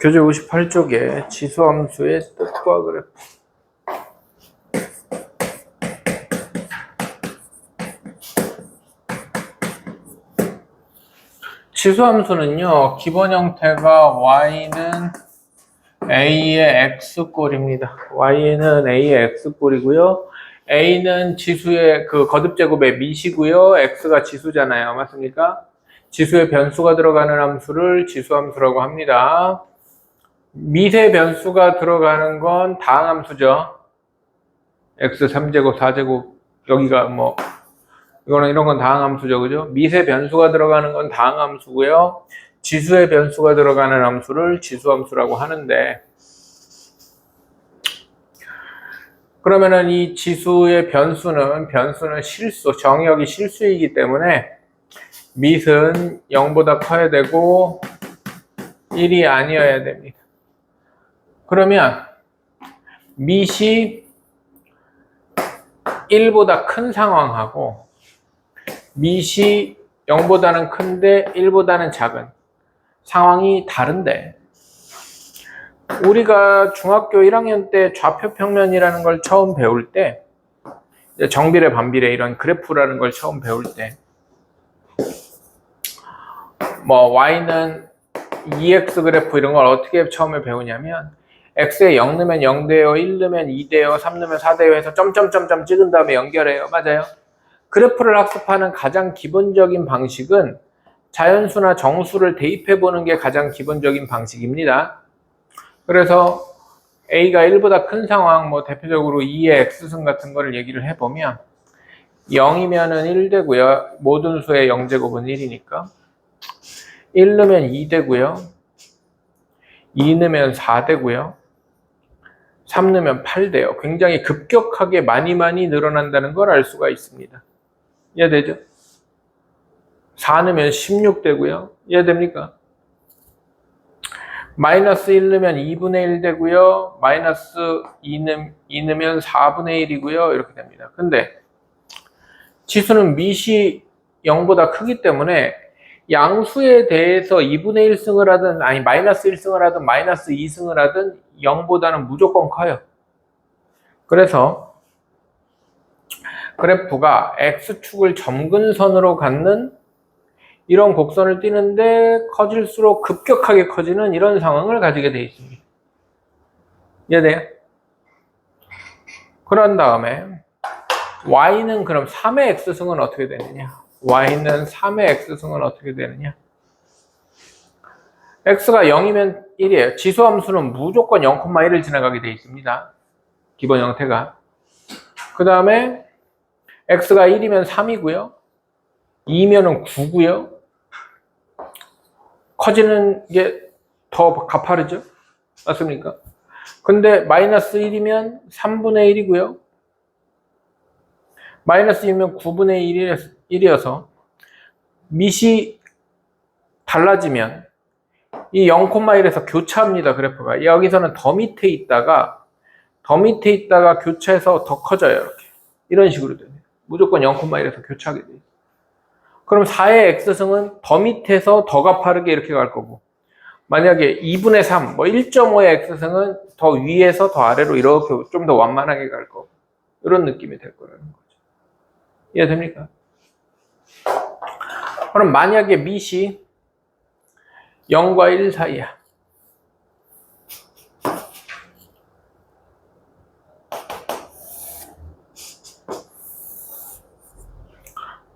교재 58쪽에 지수함수의 뜻과 그래프. 지수함수는요, 기본 형태가 y는 a의 x꼴입니다. y는 a의 x꼴이고요. a는 지수의 그 거듭제곱의 미시고요. x가 지수잖아요. 맞습니까? 지수의 변수가 들어가는 함수를 지수함수라고 합니다. 미세 변수가 들어가는 건 다항함수죠. x 3제곱, 4제곱, 여기가 뭐 이런 건 다항함수죠. 그죠? 미세 변수가 들어가는 건 다항함수고요. 지수의 변수가 들어가는 함수를 지수함수라고 하는데, 그러면은 이 지수의 변수는 실수, 정의역이 실수이기 때문에 밑은 0보다 커야 되고 1이 아니어야 됩니다. 그러면 밑이 1보다 큰 상황하고 밑이 0보다는 큰데 1보다는 작은 상황이 다른데, 우리가 중학교 1학년 때 좌표평면이라는 걸 처음 배울 때, 정비례, 반비례 이런 그래프라는 걸 처음 배울 때, 뭐 y는 2x 그래프 이런 걸 어떻게 처음에 배우냐면, x에 0 넣으면 0 돼요, 1 넣으면 2 돼요, 3 넣으면 4 돼요 해서 점점점점 찍은 다음에 연결해요. 맞아요? 그래프를 학습하는 가장 기본적인 방식은 자연수나 정수를 대입해보는 게 가장 기본적인 방식입니다. 그래서 a가 1보다 큰 상황, 뭐 대표적으로 2의 x승 같은 거를 얘기를 해보면 0이면은 1 되고요. 모든 수의 0제곱은 1이니까 1 넣으면 2 되고요. 2 넣으면 4 되고요. 3 넣으면 8 돼요. 굉장히 급격하게 많이 늘어난다는 걸 알 수가 있습니다. 이해되죠? 4 넣으면 16 되고요. 이해됩니까? 마이너스 1 넣으면 2분의 1 되고요. 마이너스 2 넣으면 4분의 1이고요. 이렇게 됩니다. 근데 지수는 밑이 0보다 크기 때문에 양수에 대해서 2분의 1승을 하든 아니 마이너스 1승을 하든 마이너스 2승을 하든 0보다는 무조건 커요. 그래서 그래프가 x축을 점근선으로 갖는 이런 곡선을 띄는데 커질수록 급격하게 커지는 이런 상황을 가지게 되어 있습니다. 이해돼요? 그런 다음에 y는 그럼 3의 x승은 어떻게 되느냐? y는 3의 x승은 어떻게 되느냐? x가 0이면 1이에요. 지수함수는 무조건 0,1을 지나가게 되어 있습니다. 기본 형태가. 그 다음에 x가 1이면 3이고요. 2면은 9고요. 커지는 게 더 가파르죠? 맞습니까? 근데 마이너스 1이면 3분의 1이고요. 마이너스 1이면 9분의 1이어서 밑이 달라지면 이 0,1에서 교차합니다. 그래프가. 여기서는 더 밑에 있다가 교차해서 더 커져요. 이렇게. 이런 식으로 됩니다. 무조건 0,1에서 교차하게 돼요. 그럼 4의 x승은 더 밑에서 더 가파르게 이렇게 갈 거고, 만약에 2분의 3, 뭐 1.5의 x승은 더 위에서 더 아래로 이렇게 좀 더 완만하게 갈 거고, 이런 느낌이 될 거라는 거죠. 이해됩니까? 그럼 만약에 밑이 0과 1 사이야.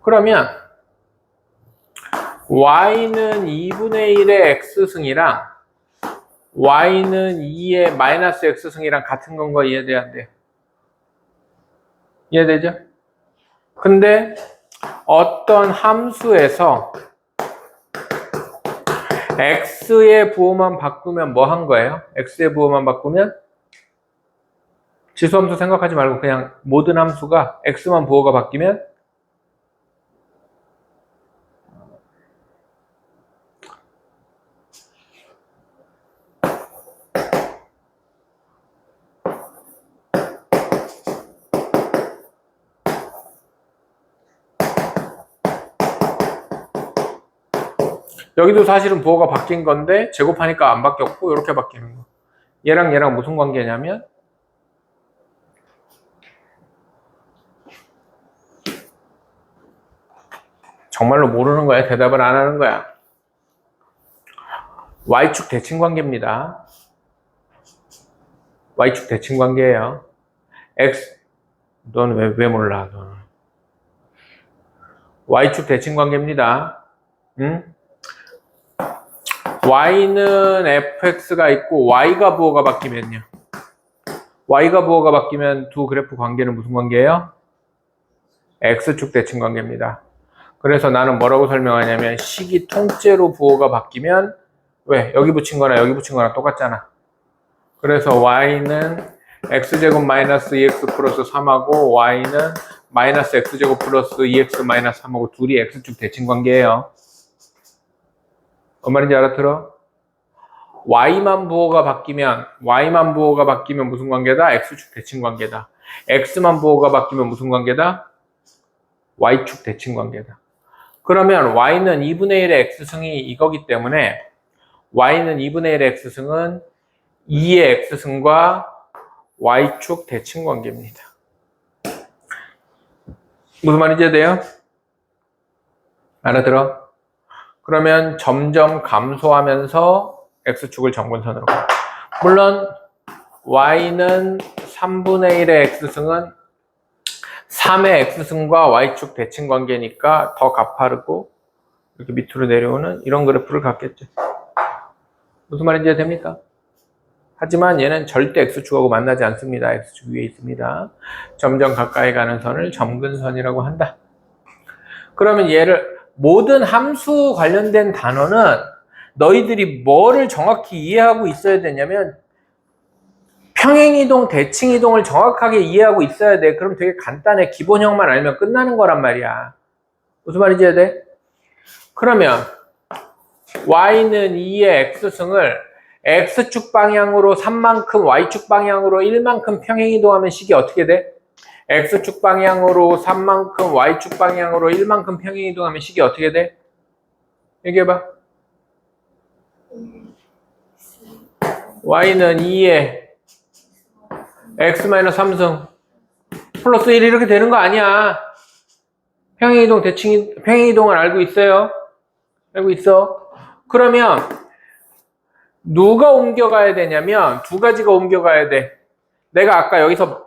그러면 y는 2분의 1의 x승이랑 y는 2의 마이너스 x승이랑 같은 건 거 이해돼야 안 돼요? 이해되죠? 근데 어떤 함수에서 x의 부호만 바꾸면 뭐 한 거예요? x의 부호만 바꾸면 지수함수 생각하지 말고 그냥 모든 함수가 x만 부호가 바뀌면 여기도 사실은 부호가 바뀐 건데 제곱하니까 안 바뀌었고 이렇게 바뀌는 거. 얘랑 얘랑 무슨 관계냐면 정말로 모르는 거야. 대답을 안 하는 거야. Y축 대칭 관계입니다. Y축 대칭 관계예요. X, 넌 왜 몰라, 너는. Y축 대칭 관계입니다. 응? Y는 fx가 있고 Y가 부호가 바뀌면요. Y가 부호가 바뀌면 두 그래프 관계는 무슨 관계예요? X축 대칭 관계입니다. 그래서 나는 뭐라고 설명하냐면 식이 통째로 부호가 바뀌면 왜? 여기 붙인 거나 여기 붙인 거나 똑같잖아. 그래서 y는 x제곱 마이너스 2x 플러스 3하고 y는 마이너스 x제곱 플러스 2x 마이너스 3하고 둘이 x축 대칭 관계예요. 뭔 말인지 알아들어? y만 부호가 바뀌면 무슨 관계다? x축 대칭 관계다. x만 부호가 바뀌면 무슨 관계다? y축 대칭 관계다. 그러면 y는 2분의 1의 x승이 이거기 때문에 y는 2분의 1의 x승은 2의 x승과 y축 대칭 관계입니다. 무슨 말인지 이해돼요? 알아들어? 그러면 점점 감소하면서 x축을 점근선으로 가. 물론 y는 3분의 1의 x승은 3의 x승과 y축 대칭 관계니까 더 가파르고 이렇게 밑으로 내려오는 이런 그래프를 갖겠죠. 무슨 말인지 이해됩니까? 하지만 얘는 절대 x축하고 만나지 않습니다. x축 위에 있습니다. 점점 가까이 가는 선을 점근선이라고 한다. 그러면 얘를 모든 함수 관련된 단어는 너희들이 뭐를 정확히 이해하고 있어야 되냐면 평행이동, 대칭이동을 정확하게 이해하고 있어야 돼. 그럼 되게 간단해. 기본형만 알면 끝나는 거란 말이야. 무슨 말인지 이해돼? 그러면 y는 2의 x승을 x축 방향으로 3만큼, y축 방향으로 1만큼 평행이동하면 식이 어떻게 돼? x축 방향으로 3만큼, y축 방향으로 1만큼 평행이동하면 식이 어떻게 돼? 얘기해봐. y는 2의 x-3승 플러스 1 이렇게 되는 거 아니야. 평행이동, 평행이동을 알고 있어요? 알고 있어. 그러면 누가 옮겨가야 되냐면 두 가지가 옮겨가야 돼. 내가 아까 여기서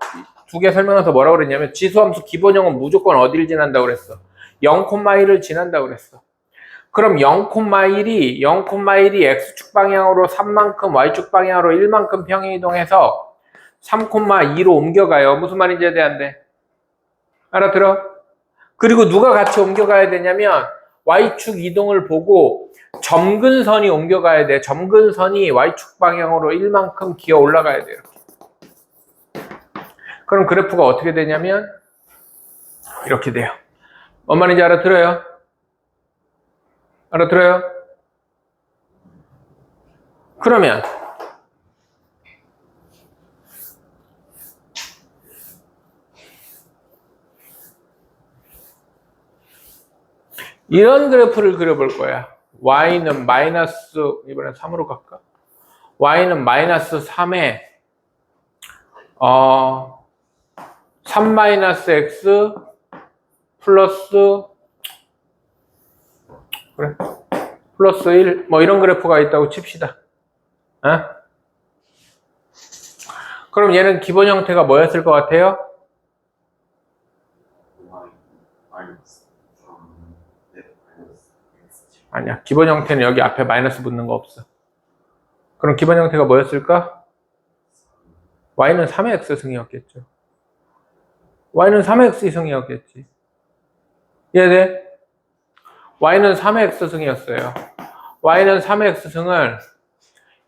두 개 설명해서 뭐라고 그랬냐면 지수함수 기본형은 무조건 어디를 지난다고 그랬어? 0,1을 지난다고 그랬어. 그럼 0,1이 x축 방향으로 3만큼, y축 방향으로 1만큼 평행이동해서 3,2로 옮겨가요. 무슨 말인지 이해돼? 알아들어? 그리고 누가 같이 옮겨가야 되냐면 y축 이동을 보고 점근선이 옮겨가야 돼. 점근선이 y축 방향으로 1만큼 기어 올라가야 돼요. 그럼 그래프가 어떻게 되냐면 이렇게 돼요. 뭔 말인지 알아들어요? 알아들어요? 그러면 이런 그래프를 그려볼 거야. y는 마이너스, 이번엔 3으로 갈까? y는 마이너스 3에 3-x 플러스 그래 플러스 1 뭐 이런 그래프가 있다고 칩시다. 어? 그럼 얘는 기본 형태가 뭐였을 것 같아요? 아니야. 기본 형태는 여기 앞에 마이너스 붙는 거 없어. 그럼 기본 형태가 뭐였을까? y는 3의 x승이었겠죠. y는 3의 x승이었겠지. 이해돼? y는 3의 x승이었어요. y는 3의 x승을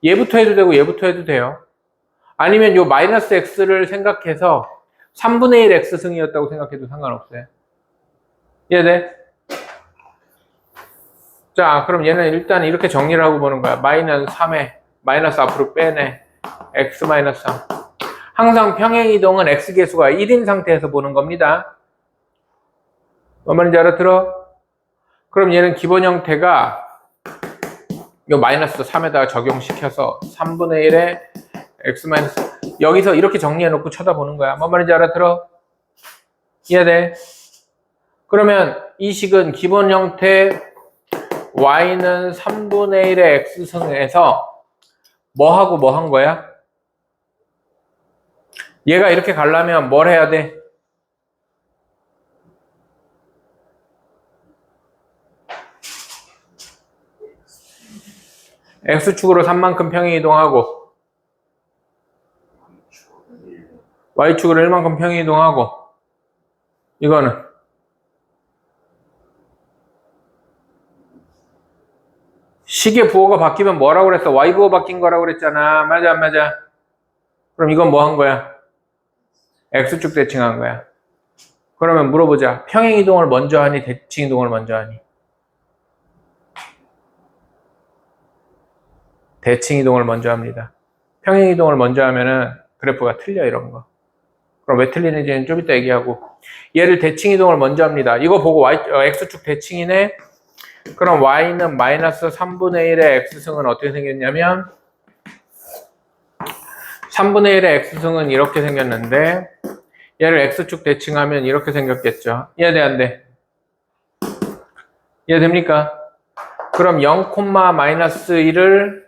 얘부터 해도 되고 얘부터 해도 돼요. 아니면 요 마이너스 x를 생각해서 3분의 1 x승이었다고 생각해도 상관없어요. 이해돼? 자, 그럼 얘는 일단 이렇게 정리를 하고 보는 거야. 마이너스 3에 마이너스 앞으로 빼내 x 마이너스 3. 항상 평행이동은 x계수가 1인 상태에서 보는 겁니다. 뭔 말인지 알아들어? 그럼 얘는 기본 형태가 요 마이너스 3에다가 적용시켜서 3분의 1에 x 마이너스 여기서 이렇게 정리해 놓고 쳐다보는 거야. 뭔 말인지 알아들어? 이해돼? 그러면 이 식은 기본 형태 y는 3분의 1의 x승에서 뭐하고 뭐 한 거야? 얘가 이렇게 가려면 뭘 해야 돼? x축으로 3만큼 평행 이동하고 y축으로 1만큼 평행 이동하고 이거는 식의 부호가 바뀌면 뭐라고 그랬어? y 부호 바뀐 거라고 그랬잖아. 맞아 안 맞아? 그럼 이건 뭐 한 거야? x축 대칭한 거야. 그러면 물어보자. 평행 이동을 먼저 하니 대칭 이동을 먼저 하니? 대칭 이동을 먼저 합니다. 평행 이동을 먼저 하면은 그래프가 틀려 이런 거. 그럼 왜 틀리는지는 좀 이따 얘기하고 얘를 대칭 이동을 먼저 합니다. 이거 보고 x축 대칭이네. 그럼 y는 마이너스 3분의 1의 x승은 어떻게 생겼냐면 3분의 1의 x승은 이렇게 생겼는데 얘를 x축 대칭하면 이렇게 생겼겠죠. 이해돼 안 돼? 이해됩니까? 그럼 0, 마이너스 1을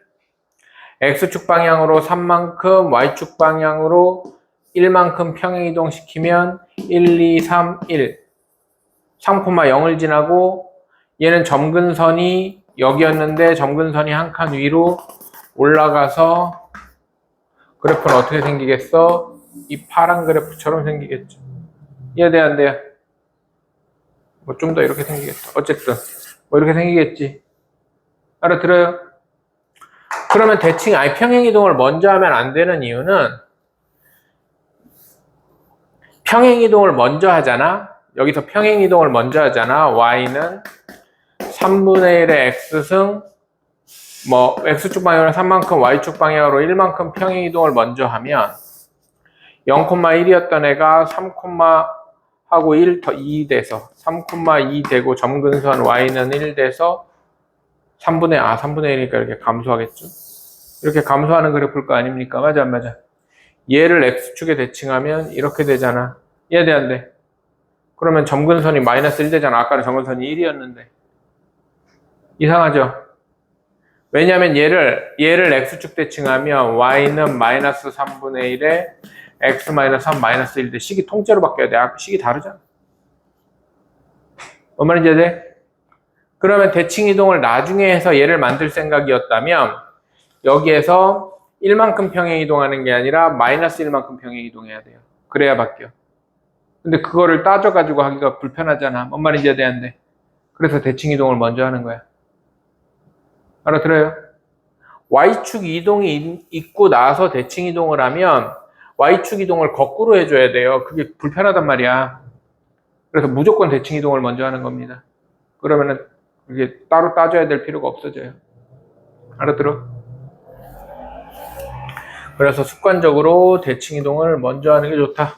x축 방향으로 3만큼 y축 방향으로 1만큼 평행 이동시키면 1, 2, 3, 1 3,0을 지나고 얘는 점근선이 여기였는데 점근선이 한 칸 위로 올라가서 그래프는 어떻게 생기겠어? 이 파란 그래프처럼 생기겠죠. 이해돼 안 돼요? 뭐 좀 더 이렇게 생기겠죠. 어쨌든 뭐 이렇게 생기겠지. 알아들어요? 그러면 대칭 평행 이동을 먼저 하면 안 되는 이유는 평행 이동을 먼저 하잖아. 여기서 평행 이동을 먼저 하잖아. y는 3분의 1의 x승 뭐 x축 방향으로 3만큼 y축 방향으로 1만큼 평행 이동을 먼저 하면 0,1이었던 애가 3, 하고 1 더 2 돼서 3,2 되고 점근선 y는 1 돼서 3분의 1이니까 이렇게 감소하겠죠. 이렇게 감소하는 그래프일 거 아닙니까? 맞아 안 맞아? 얘를 x축에 대칭하면 이렇게 되잖아. 이해돼 안 돼? 그러면 점근선이 마이너스 1 되잖아. 아까는 점근선이 1이었는데 이상하죠? 왜냐하면 얘를 x축 대칭하면 y는 마이너스 3분의 1에 x 마이너스 3 마이너스 1 돼. 식이 통째로 바뀌어야 돼. 식이 다르잖아. 뭔 말인지 이해돼? 그러면 대칭 이동을 나중에 해서 얘를 만들 생각이었다면 여기에서 1만큼 평행 이동하는 게 아니라 마이너스 1만큼 평행 이동해야 돼요. 그래야 바뀌어. 근데 그거를 따져가지고 하기가 불편하잖아. 뭔 말인지 이해돼 안 돼? 그래서 대칭 이동을 먼저 하는 거야. 알아들어요? Y축 이동이 있고 나서 대칭 이동을 하면 Y축 이동을 거꾸로 해줘야 돼요. 그게 불편하단 말이야. 그래서 무조건 대칭 이동을 먼저 하는 겁니다. 그러면은 이게 따로 따져야 될 필요가 없어져요. 알아들어? 그래서 습관적으로 대칭 이동을 먼저 하는 게 좋다.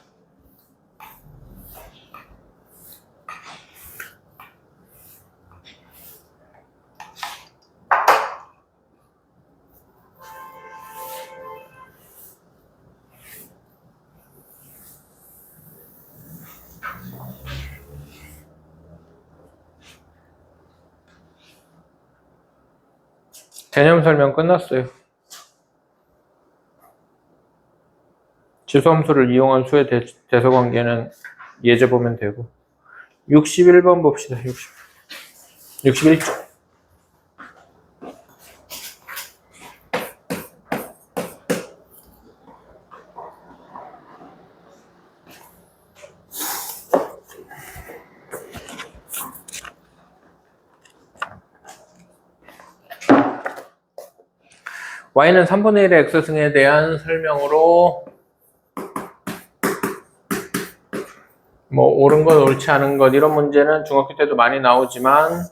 개념 설명 끝났어요. 지수함수를 이용한 수의 대소관계는 예제 보면 되고 61번 봅시다. 61쪽. y는 3분의 1의 x승에 대한 설명으로 뭐 옳은 것 옳지 않은 것 이런 문제는 중학교 때도 많이 나오지만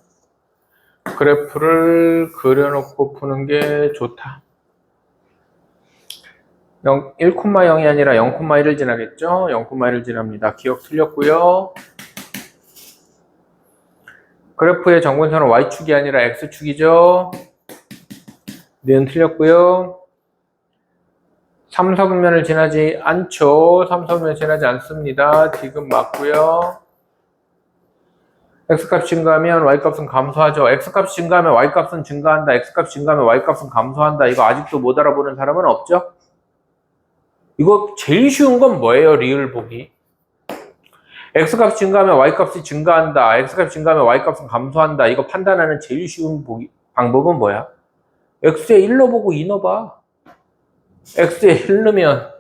그래프를 그려놓고 푸는 게 좋다. 1,0이 아니라 0,1을 지나겠죠? 0,1을 지납니다. 기억 틀렸고요. 그래프의 정근선은 y축이 아니라 x축이죠. 니은 틀렸고요. 3, 4분면을 지나지 않죠. 3, 4분면 지나지 않습니다. 지금 맞고요. x값 증가하면 y값은 감소하죠. x값 증가하면 y값은 증가한다. x값 증가하면 y값은 감소한다. 이거 아직도 못 알아보는 사람은 없죠? 이거 제일 쉬운 건 뭐예요? 리을 보기. x값 증가하면 y값이 증가한다. x값 증가하면 y값은 감소한다. 이거 판단하는 제일 쉬운 방법은 뭐야? x에 1 넣어보고 2 넣어봐. x에 1 넣으면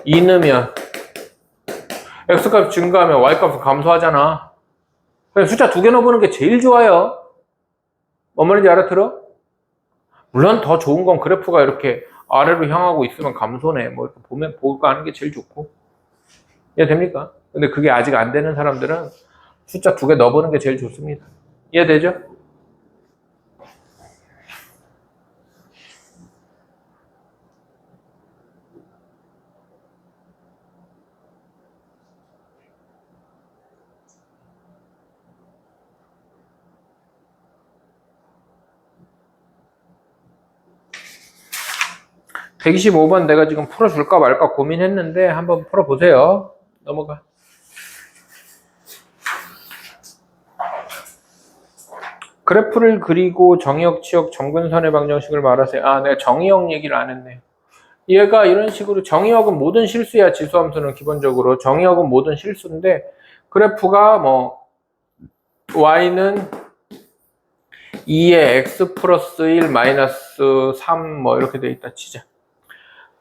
2 넣으면 x값 증가하면 y값은 감소하잖아. 그냥 숫자 2개 넣어보는 게 제일 좋아요. 뭔 말인지 알아들어? 물론 더 좋은 건 그래프가 이렇게 아래로 향하고 있으면 감소네. 뭐 이렇게 보면 보고 하는 게 제일 좋고. 이해됩니까? 근데 그게 아직 안 되는 사람들은 숫자 2개 넣어보는 게 제일 좋습니다. 이해되죠? (125번) 내가 지금 풀어줄까 말까 고민했는데 한번 풀어보세요. 넘어가. 그래프를 그리고 정의역, 치역, 점근선의 방정식을 말하세요. 아, 내가 정의역 얘기를 안 했네. 얘가 이런 식으로 정의역은 모든 실수야. 지수함수는 기본적으로 정의역은 모든 실수인데 그래프가 뭐 y는 2에 x 플러스 1 마이너스 3 뭐 이렇게 돼 있다 치자.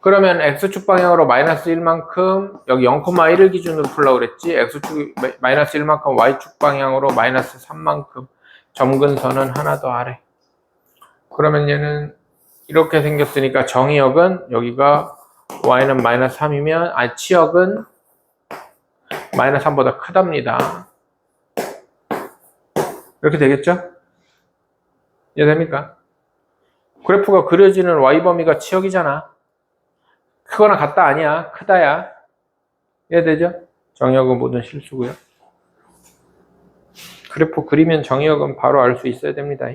그러면 x축 방향으로 마이너스 1만큼 여기 0,1을 기준으로 풀라고 그랬지. x축 마이너스 1만큼 y축 방향으로 마이너스 3만큼 점근선은 하나 더 아래. 그러면 얘는 이렇게 생겼으니까 정의역은 여기가 y는 마이너스 3이면 치역은 마이너스 3보다 크답니다. 이렇게 되겠죠? 이해됩니까? 그래프가 그려지는 y 범위가 치역이잖아. 크거나 같다 아니야. 크다야. 이해되죠? 정의역은 모든 실수고요. 그래프 그리면 정의역은 바로 알 수 있어야 됩니다.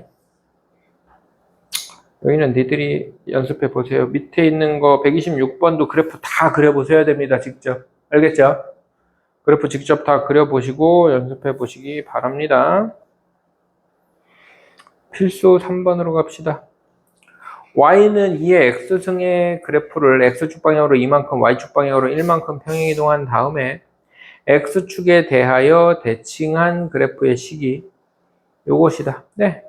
여기는 니들이 연습해 보세요. 밑에 있는 거 126번도 그래프 다 그려보셔야 됩니다. 직접. 알겠죠? 그래프 직접 다 그려보시고 연습해 보시기 바랍니다. 필수 3번으로 갑시다. y는 2의 x승의 그래프를 x축 방향으로 2만큼, y축 방향으로 1만큼 평행이동한 다음에 x축에 대하여 대칭한 그래프의 식이 요것이다. 네.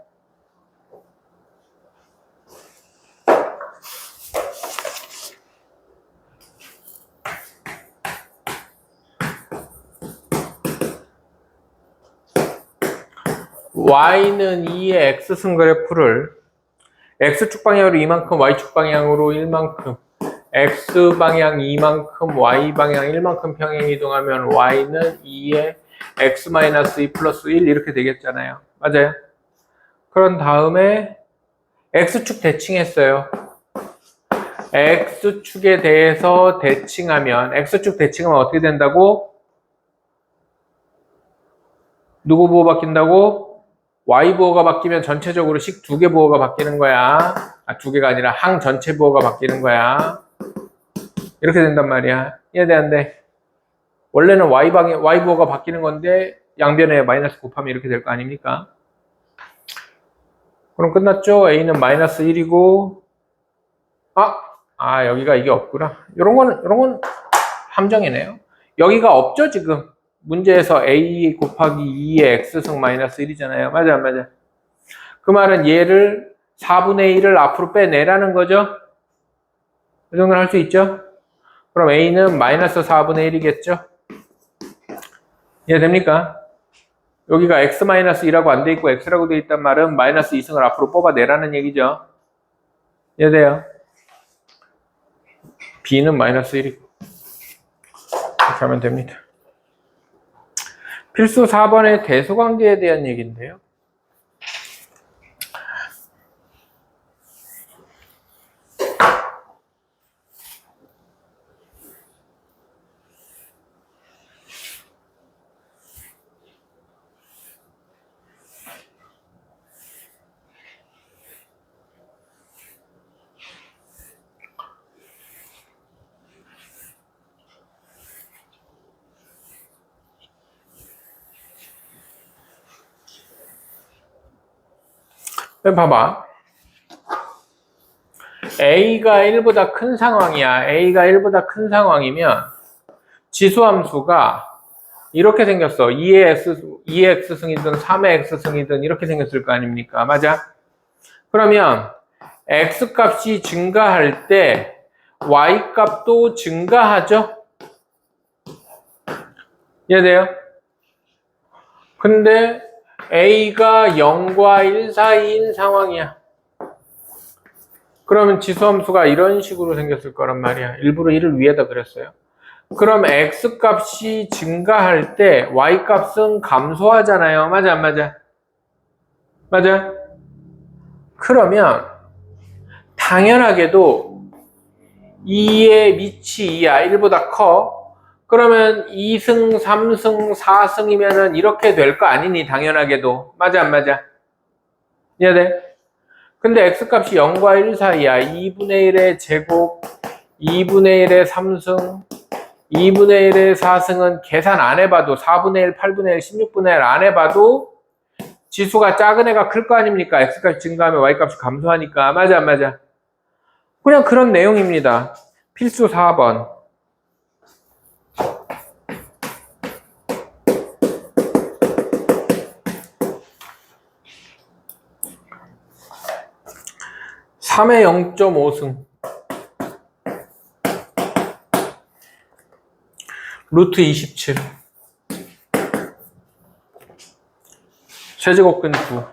y는 2의 x승 그래프를 x축 방향으로 2만큼, y축 방향으로 1만큼, x방향 2만큼, y방향 1만큼 평행 이동하면 y는 2의 x-2 플러스 1 이렇게 되겠잖아요. 맞아요? 그런 다음에 x축 대칭했어요. x축에 대해서 대칭하면 x축 대칭하면 어떻게 된다고? 누구 부호 바뀐다고? y 부호가 바뀌면 전체적으로 식 2개 부호가 바뀌는 거야. 2개가 아니라 항 전체 부호가 바뀌는 거야. 이렇게 된단 말이야. 이해돼 안 돼? 원래는 y 부호가 바뀌는 건데 양변에 마이너스 곱하면 이렇게 될 거 아닙니까? 그럼 끝났죠? a는 마이너스 1이고 여기가 이게 없구나. 이런 건 함정이네요. 여기가 없죠 지금. 문제에서 a 곱하기 2의 x승 마이너스 1이잖아요. 맞아 안 맞아? 그 말은 얘를 4분의 1을 앞으로 빼내라는 거죠. 이 정도는 할 수 있죠. 그럼 a는 마이너스 4분의 1이겠죠. 이해됩니까? 여기가 x-1이라고 안 돼 있고 x라고 돼 있단 말은 마이너스 2승을 앞으로 뽑아내라는 얘기죠. 이해돼요? b는 마이너스 1이고 이렇게 하면 됩니다. 필수 4번의 대소관계에 대한 얘기인데요. 봐봐. A가 1보다 큰 상황이야. A가 1보다 큰 상황이면 지수함수가 이렇게 생겼어. 2의 x승이든 3의 x승이든 이렇게 생겼을 거 아닙니까? 맞아? 그러면 x값이 증가할 때 y값도 증가하죠? 이해돼요? 근데 a가 0과 1 사이인 상황이야. 그러면 지수함수가 이런 식으로 생겼을 거란 말이야. 일부러 1을 위에다 그렸어요. 그럼 x값이 증가할 때 y값은 감소하잖아요. 맞아 안 맞아? 맞아? 그러면 당연하게도 2의 밑이 2야. 1보다 커. 그러면 2승, 3승, 4승이면은 이렇게 될 거 아니니 당연하게도. 맞아 안 맞아? 이해돼? 근데 x값이 0과 1 사이야. 2분의 1의 제곱, 2분의 1의 3승, 2분의 1의 4승은 계산 안 해봐도 4분의 1, 8분의 1, 16분의 1 안 해봐도 지수가 작은 애가 클 거 아닙니까? x값이 증가하면 y값이 감소하니까. 맞아 안 맞아? 그냥 그런 내용입니다. 필수 4번. (3의 0.5승) 루트 27 세제곱근 9.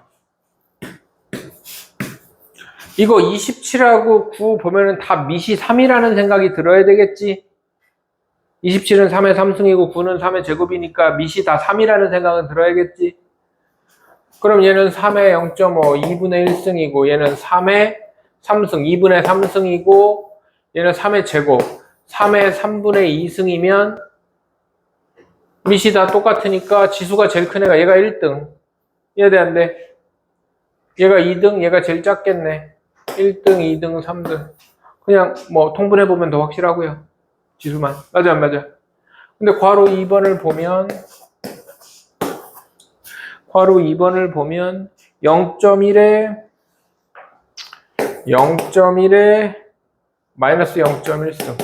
이거 27하고 9 보면은 다 밑이 3이라는 생각이 들어야 되겠지? 27은 3의 3승이고 9는 3의 제곱이니까 밑이 다 3이라는 생각은 들어야겠지? 그럼 얘는 3의 0.5, 2분의 1승이고 얘는 3의 3승, 2분의 3승이고 얘는 3의 제곱, 3의 3분의 2승이면 밑이 다 똑같으니까 지수가 제일 큰 애가 얘가 1등. 이해돼 안 돼? 얘가 2등, 얘가 제일 작겠네. 1등, 2등, 3등. 그냥 뭐 통분해보면 더 확실하고요. 지수만. 맞아 안 맞아? 근데 괄호 2번을 보면 0.1에 마이너스 0.1승,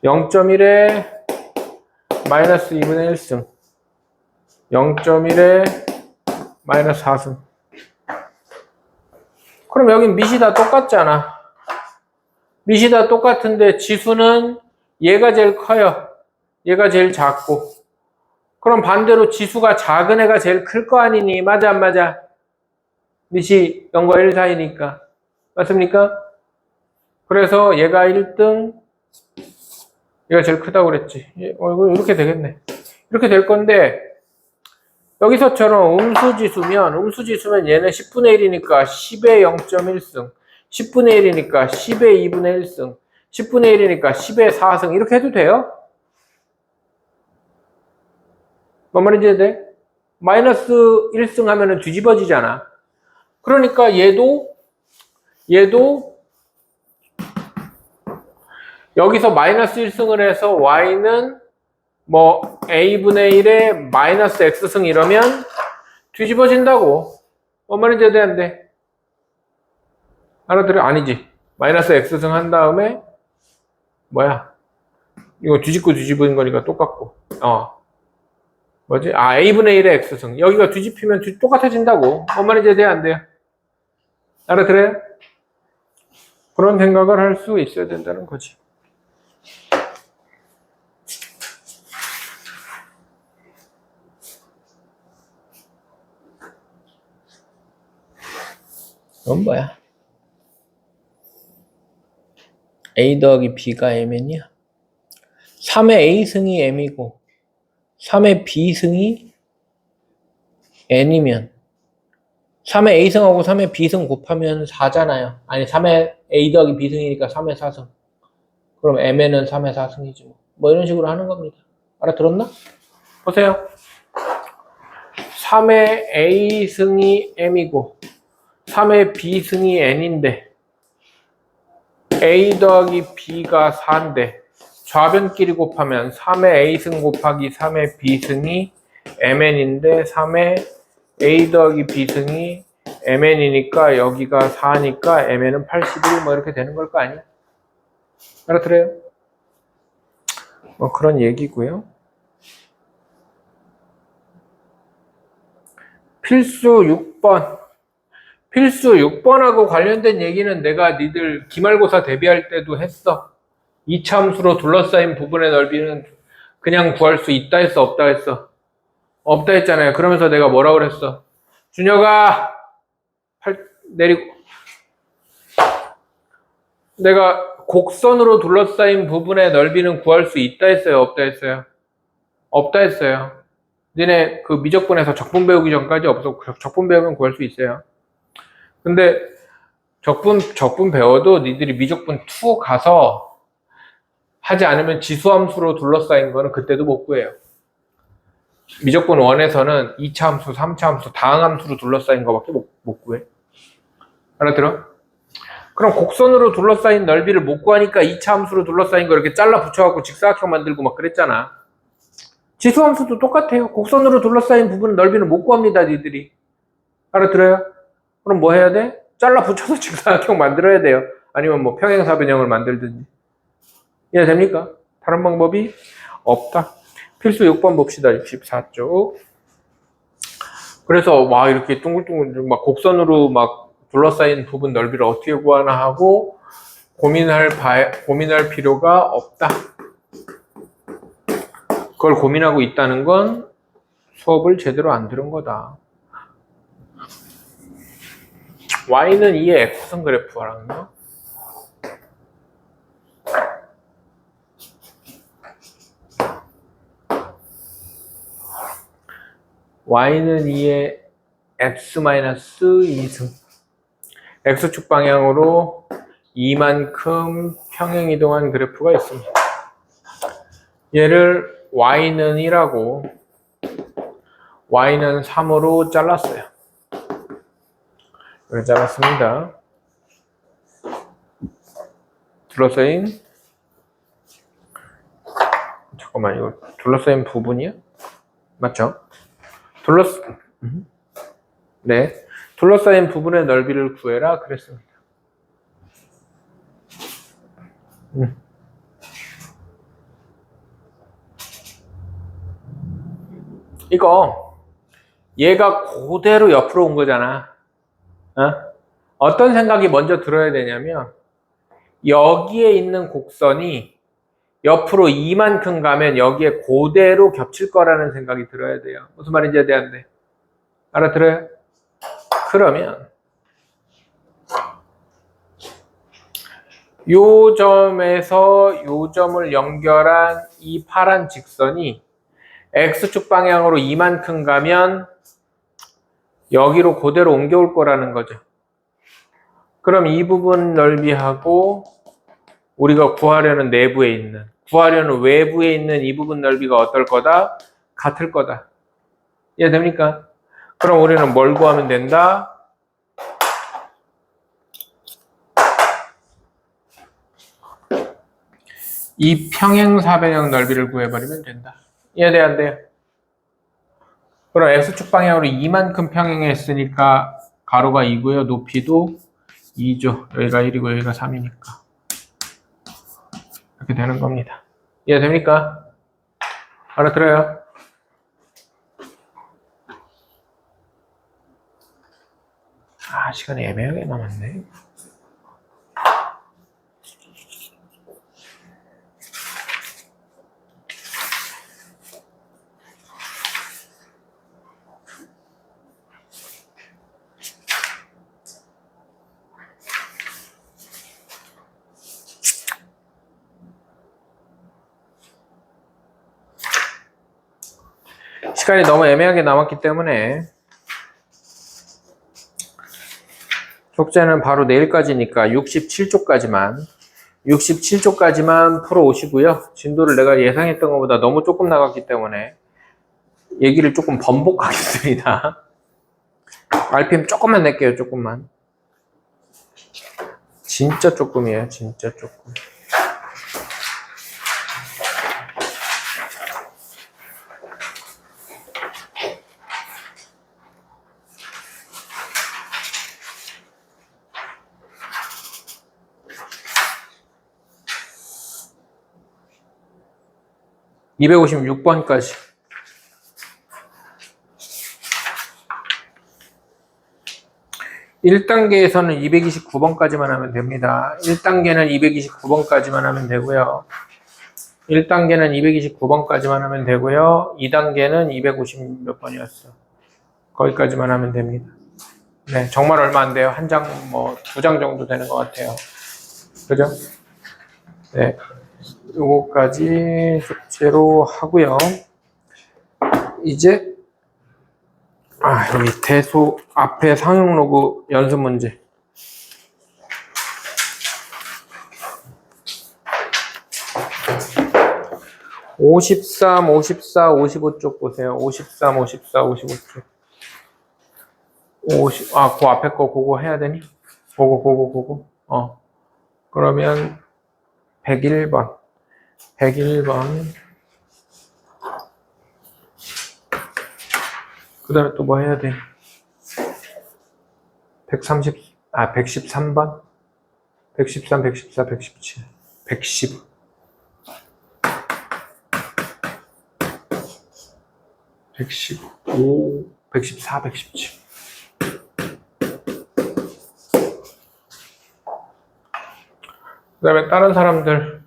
0.1에 마이너스 2분의 1승, 0.1에 마이너스 4승. 그럼 여긴 밑이 다 똑같잖아. 밑이 다 똑같은데 지수는 얘가 제일 커요. 얘가 제일 작고. 그럼 반대로 지수가 작은 애가 제일 클 거 아니니? 맞아 안 맞아? 밑이 0과 1 사이니까. 맞습니까? 그래서 얘가 1등, 얘가 제일 크다고 그랬지. 이거 이렇게 되겠네. 이렇게 될 건데 여기서처럼 음수지수면 얘는 10분의 1이니까 10의 0.1승, 10분의 1이니까 10의 2분의 1승, 10분의 1이니까 10의 4승 이렇게 해도 돼요? 뭔 말인지 돼? 마이너스 1승 하면은 뒤집어지잖아. 그러니까 얘도 여기서 마이너스 1승을 해서 y는 뭐 a분의 1에 마이너스 x승 이러면 뒤집어진다고. 뭔 말인지 돼 안 돼? 알아들어? 아니지. 마이너스 x승 한 다음에 뭐야? 이거 뒤집고 뒤집은 거니까 똑같고. 뭐지? a분의 1의 x승. 여기가 뒤집히면 똑같아진다고. 뭔 말인지 돼 안 돼요? 알아들어요? 그런 생각을 할 수 있어야 된다는 거지. 이건 뭐야? a 더하기 b가 mn이야. 3의 a승이 m이고 3의 b승이 n이면 3의 a승하고 3의 b승 곱하면 4잖아요. 아니 3의 a 더하기 b승이니까 3의 4승. 그럼 mn은 3의 4승이지 뭐 이런 식으로 하는 겁니다. 알아들었나? 보세요. 3의 a승이 m이고 3의 b승이 n인데 a 더하기 b가 4인데 좌변끼리 곱하면 3의 a승 곱하기 3의 b승이 mn인데 3의 a 더하기 b승이 mn이니까 여기가 4니까 mn은 81 뭐 이렇게 되는 걸 거 아니야? 알아들어요? 뭐 그런 얘기고요. 필수 6번. 필수 6번하고 관련된 얘기는 내가 니들 기말고사 대비할 때도 했어. 이차함수로 둘러싸인 부분의 넓이는 그냥 구할 수 있다 했어, 없다 했어? 없다 했잖아요. 그러면서 내가 뭐라 그랬어? 준혁아, 팔 내리고. 내가 곡선으로 둘러싸인 부분의 넓이는 구할 수 있다 했어요, 없다 했어요? 없다 했어요. 니네 그 미적분에서 적분 배우기 전까지 없어. 적분 배우면 구할 수 있어요. 근데 적분 배워도 니들이 미적분 2 가서 하지 않으면 지수함수로 둘러싸인 거는 그때도 못 구해요. 미적분 1에서는 2차 함수, 3차 함수, 다항함수로 둘러싸인 거밖에 못 구해. 알아들어? 그럼 곡선으로 둘러싸인 넓이를 못 구하니까 2차 함수로 둘러싸인 거 이렇게 잘라 붙여갖고 직사각형 만들고 막 그랬잖아. 지수함수도 똑같아요. 곡선으로 둘러싸인 부분 넓이는 못 구합니다, 니들이. 알아들어요? 그럼 뭐 해야 돼? 잘라 붙여서 직사각형 만들어야 돼요. 아니면 뭐 평행사변형을 만들든지. 이해됩니까? 다른 방법이 없다. 필수 6번 봅시다. 64쪽. 그래서 와 이렇게 둥글둥글 막 곡선으로 막 둘러싸인 부분 넓이를 어떻게 구하나 하고 고민할 필요가 없다. 그걸 고민하고 있다는 건 수업을 제대로 안 들은 거다. y는 2의 x선 그래프랑요. y는 2의 x-2승. x축 방향으로 이만큼 평행이동한 그래프가 있습니다. 얘를 y는 1하고 y는 3으로 잘랐어요. 이렇게 잘랐습니다. 둘러싸인 잠깐만 이거 둘러싸인 부분이야? 맞죠? 네, 둘러싸인 부분의 넓이를 구해라 그랬습니다. 이거 얘가 그대로 옆으로 온 거잖아. 어떤 생각이 먼저 들어야 되냐면 여기에 있는 곡선이 옆으로 이만큼 가면 여기에 그대로 겹칠 거라는 생각이 들어야 돼요. 무슨 말인지 이해돼? 알아들어요? 그러면 요 점에서 요 점을 연결한 이 파란 직선이 X축 방향으로 이만큼 가면 여기로 그대로 옮겨올 거라는 거죠. 그럼 이 부분 넓이하고 우리가 구하려는 외부에 있는 이 부분 넓이가 어떨 거다? 같을 거다. 이해됩니까? 그럼 우리는 뭘 구하면 된다? 이 평행사변형 넓이를 구해버리면 된다. 이해돼 안 돼요? 그럼 X축 방향으로 이만큼 평행했으니까 가로가 2고요. 높이도 2죠. 여기가 1이고 여기가 3이니까. 이렇게 되는 겁니다. 이해됩니까? 알아들어요? 시간이 애매하게 남았네. 시간이 너무 애매하게 남았기 때문에 숙제는 바로 내일까지니까 67쪽까지만 풀어오시고요. 진도를 내가 예상했던 것보다 너무 조금 나갔기 때문에 얘기를 조금 번복하겠습니다. RPM 조금만 낼게요. 조금만. 진짜 조금이에요. 진짜 조금. 256번까지. (1단계에서는) 229번까지만 하면 됩니다. 1단계는 229번까지만 하면 되고요. 1단계는 229번까지만 하면 되고요. 2단계는 250 몇 번이었어. 거기까지만 하면 됩니다. 네, 정말 얼마 안 돼요. 한 장, 뭐, 2장 정도 되는 것 같아요. 그죠? 네. 요거까지 숙제로 하고요. 이제, 여기 대소 앞에 상용 로그 연습 문제. (53, 54, 55쪽) 보세요. 53, 54, 55쪽. 그 앞에 거 그거 해야 되니? 그거. 그러면 101번. 101번. 그 다음에 또 뭐 해야 돼? 113번? 113, 114, 117, 110. 115, 114, 117. 그 다음에 다른 사람들.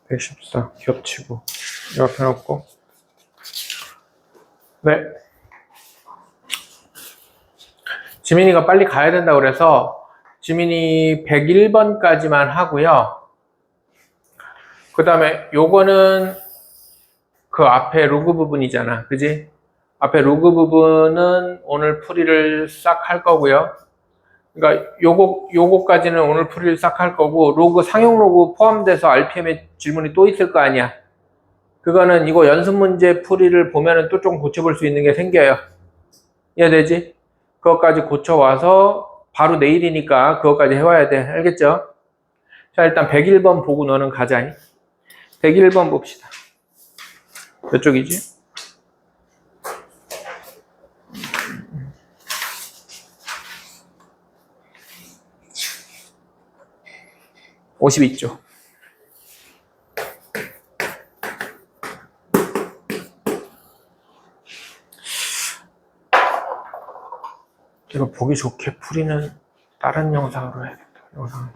(114) 겹치고 이렇게 해놓고. 네. 지민이가 빨리 가야 된다고 그래서 지민이 101번까지만 하고요. 그 다음에 요거는 그 앞에 로그 부분이잖아. 그지? 앞에 로그 부분은 오늘 풀이를 싹 할 거고요. 그러니까 요거까지는 오늘 풀이를 싹 할 거고, 로그, 상용 로그 포함돼서 RPM에 질문이 또 있을 거 아니야. 그거는 이거 연습 문제 풀이를 보면은 또 좀 고쳐볼 수 있는 게 생겨요. 이해되지? 그것까지 고쳐와서 바로 내일이니까 그것까지 해와야 돼. 알겠죠? 자, 일단 101번 보고 너는 가자. 101번 봅시다. 몇 쪽이지? (52쪽) 이거 보기 좋게 풀이는 다른 영상으로 해야겠다. 영상으로.